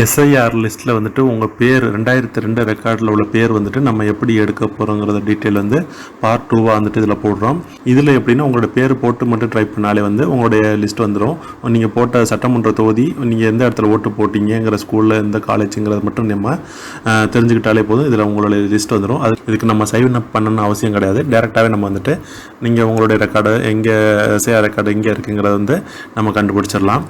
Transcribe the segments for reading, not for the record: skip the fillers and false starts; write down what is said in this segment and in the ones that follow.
SIR லிஸ்ட்டில் வந்துட்டு உங்கள் பேர் 2002 ரெக்கார்டில் உள்ள பேர் வந்துட்டு நம்ம எப்படி எடுக்க போகிறோங்கிறத டீட்டெயில் வந்து பார்ட் 2 வந்துட்டு இதில் போடுறோம். இதில் எப்படின்னா உங்களோட பேர் போட்டு மட்டும் ட்ரை பண்ணாலே வந்து உங்களுடைய லிஸ்ட் வந்துடும். நீங்கள் போட்ட சட்டமன்ற தொகுதி, நீங்கள் எந்த இடத்துல ஓட்டு போட்டிங்கிற ஸ்கூலில் எந்த காலேஜுங்கிறத மட்டும் நம்ம தெரிஞ்சுக்கிட்டாலே போதும். இதில் உங்களுடைய லிஸ்ட் வந்துடும். இதுக்கு நம்ம சைன் அப் பண்ணணும்னு அவசியம் கிடையாது. டேரெக்டாகவே நம்ம வந்துட்டு நீங்கள் உங்களுடைய ரெக்கார்டு எங்கே எஸ்ஐஆர் ரெக்கார்டு எங்கே இருக்குங்கிறத வந்து நம்ம கண்டுபிடிச்சிடலாம்.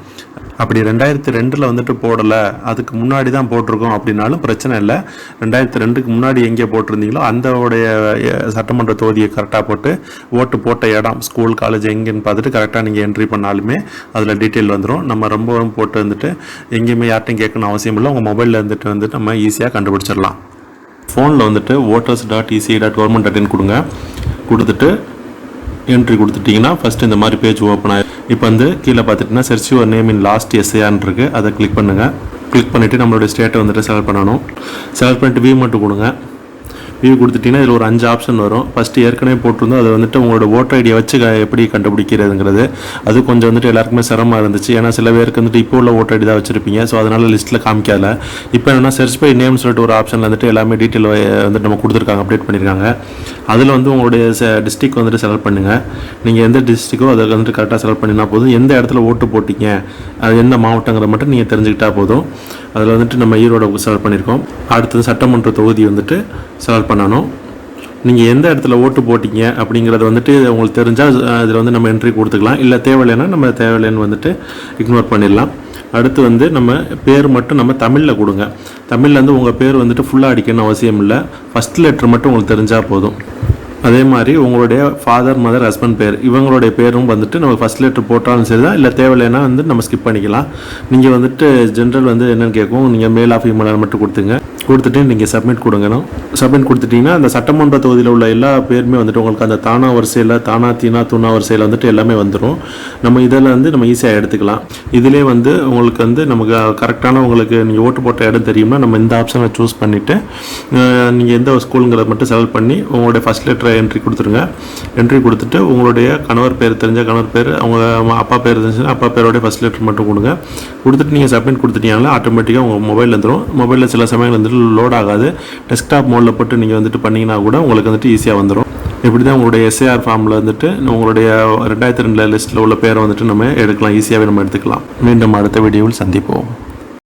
அப்படி 2002 வந்துட்டு போடலை, அதுக்கு முன்னாடி தான் போட்டிருக்கோம் அப்படின்னாலும் பிரச்சனை இல்லை. 2002க்கு முன்னாடி எங்கே போட்டிருந்தீங்களோ அந்தோடைய சட்டமன்ற தொகுதியை கரெக்டாக போட்டு ஓட்டு போட்ட இடம், ஸ்கூல், காலேஜ் எங்கேன்னு பார்த்துட்டு கரெக்டாக நீங்கள் என்ட்ரி பண்ணாலுமே அதில் டீட்டெயில் வந்துடும். நம்ம ரொம்பவும் போட்டு வந்துட்டு எங்கேயுமே யார்ட்டையும் கேட்கணும் அவசியம் இல்லை. உங்கள் மொபைலில் வந்துட்டு நம்ம ஈஸியாக கண்டுபிடிச்சிடலாம். ஃபோனில் வந்துட்டு voters.ec.government.in கொடுங்க. கொடுத்துட்டு என்ட்ரி கொடுத்துட்டிங்கன்னா ஃபஸ்ட்டு இந்த மாதிரி பேஜ் ஓப்பன் ஆகிடும். இப்போ வந்து கீழே பார்த்துட்டிங்கன்னா search your name in last எஸ்ஐஆர்னு இருக்குது. அதை கிளிக் பண்ணுங்கள். கிளிக் பண்ணிவிட்டு நம்மளுடைய ஸ்டேட்டை வந்துட்டு செலக்ட் பண்ணணும். செலக்ட் பண்ணிட்டு வியூ மட்டும் கொடுங்க. வியூ கொடுத்துட்டிங்கன்னா இதில் ஒரு 5 ஆப்ஷன் வரும். ஃபஸ்ட்டு ஏற்கனவே போட்டிருந்தோம், அதை வந்துட்டு உங்களோட ஓட்டர் ஐடியை வச்சு எப்படி கண்டுபிடிக்கிறதுங்கிறது. அது கொஞ்சம் வந்துட்டு எல்லாருக்குமே சிரமமாக இருந்துச்சு. ஏன்னா சில பேருக்கு வந்துட்டு இப்போ உள்ள ஓட்டர் ஐடி தான் வச்சுருப்பீங்க. ஸோ அதனால் லிஸ்ட்டில் காமிக்காத. இப்போ என்னென்னா சர்ச் பை நேம் சொல்லிட்டு ஒரு ஆப்ஷனில் வந்துட்டு எல்லாமே டீட்டெயில் வந்துட்டு நம்ம கொடுத்துருக்காங்க, அப்டேட் பண்ணியிருக்காங்க. அதில் வந்து உங்களுடைய டிஸ்ட்ரிக் வந்துட்டு செலக்ட் பண்ணுங்கள். நீங்கள் எந்த டிஸ்ட்ரிக்கோ அதை வந்துட்டு கரெக்டாக செலக்ட் பண்ணினா போதும். எந்த இடத்துல ஓட்டு போட்டிங்க, அது எந்த மாவட்டங்கிற மட்டும் நீங்கள் தெரிஞ்சுக்கிட்டால் போதும். அதில் வந்துட்டு நம்ம ஈரோட செலக்ட் பண்ணியிருக்கோம். அடுத்தது சட்டமன்ற தொகுதி வந்துட்டு செலக்ட் பண்ணணும். நீங்கள் எந்த இடத்துல ஓட்டு போட்டிங்க அப்படிங்கிறது வந்துட்டு உங்களுக்கு தெரிஞ்சால் இதில் வந்து நம்ம என்ட்ரி கொடுத்துக்கலாம். இல்லை தேவையில்லைன்னா நம்ம தேவையில்லைன்னு வந்துட்டு இக்னோர் பண்ணிடலாம். அடுத்து வந்து நம்ம பேர் மட்டும் நம்ம தமிழில் கொடுங்க. தமிழில் வந்து உங்கள் பேர் வந்துட்டு ஃபுல்லாக அடிக்கணும்னு அவசியம் இல்லை. ஃபஸ்ட் லெட்ரு மட்டும் உங்களுக்கு தெரிஞ்சால் போதும். அதே மாதிரி உங்களுடைய ஃபாதர், மதர், ஹஸ்பண்ட் பேர், இவங்களுடைய பேரும் வந்துட்டு நம்ம ஃபஸ்ட் லெட்டர் போட்டாலும் சரி தான். இல்லை தேவையில்லைன்னா வந்து நம்ம ஸ்கிப் பண்ணிக்கலாம். நீங்கள் வந்துட்டு ஜென்ரல் வந்து என்னென்னு கேட்கும், நீங்கள் மேல் ஆஃப் ஃபீமேல் மட்டும் கொடுத்துங்க. கொடுத்துட்டு நீங்கள் சப்மிட் கொடுங்கணும். சப்மிட் கொடுத்துட்டிங்கன்னா அந்த சட்டமன்ற தொகுதியில் உள்ள எல்லா பேருமே வந்துட்டு உங்களுக்கு அந்த தானா வரிசையில், தானா தீனா தூணா வரிசையில் வந்துட்டு எல்லாமே வந்துடும். நம்ம இதில் வந்து நம்ம ஈஸியாக எடுத்துக்கலாம். இதிலே வந்து உங்களுக்கு வந்து நமக்கு கரெக்டான உங்களுக்கு நீங்கள் ஓட்டு போட்ட இடம் தெரியும்னா நம்ம இந்த ஆப்ஷனை சூஸ் பண்ணிவிட்டு நீங்கள் எந்த ஸ்கூலுங்கிறத மட்டும் செலக்ட் பண்ணி உங்களுடைய ஃபஸ்ட் லெட்டரை என்ட்ரி கொடுத்துருங்க. என்ட்ரி கொடுத்துட்டு உங்களுடைய கணவர் பேர் தெரிஞ்ச கணவர் பேர், அவங்க அப்பா பேர் தெரிஞ்சுன்னா அப்பா பேரோடைய ஃபஸ்ட் லெட்டர் மட்டும் கொடுங்க. கொடுத்துட்டு நீங்கள் சப்மிட் கொடுத்துட்டீங்கன்னா ஆட்டோமேட்டிக்காக உங்கள் மொபைல் வந்துடும். மொபைலில் சில சமயங்கள் வந்துட்டு லோட் ஆகாது. டெஸ்க்டாப் மோடில் போட்டு நீங்கள் வந்துட்டு பண்ணிங்கன்னா கூட உங்களுக்கு வந்துட்டு ஈஸியாக வந்துடும். இப்படி தான் உங்களுடைய எஸ்ஐஆர் ஃபார்மில் வந்துட்டு உங்களுடைய 2002 லிஸ்ட்டில் உள்ள பேரை வந்துட்டு நம்ம எடுக்கலாம். ஈஸியாகவே நம்ம எடுத்துக்கலாம். மீண்டும் அடுத்த வீடியோவில் சந்திப்போம்.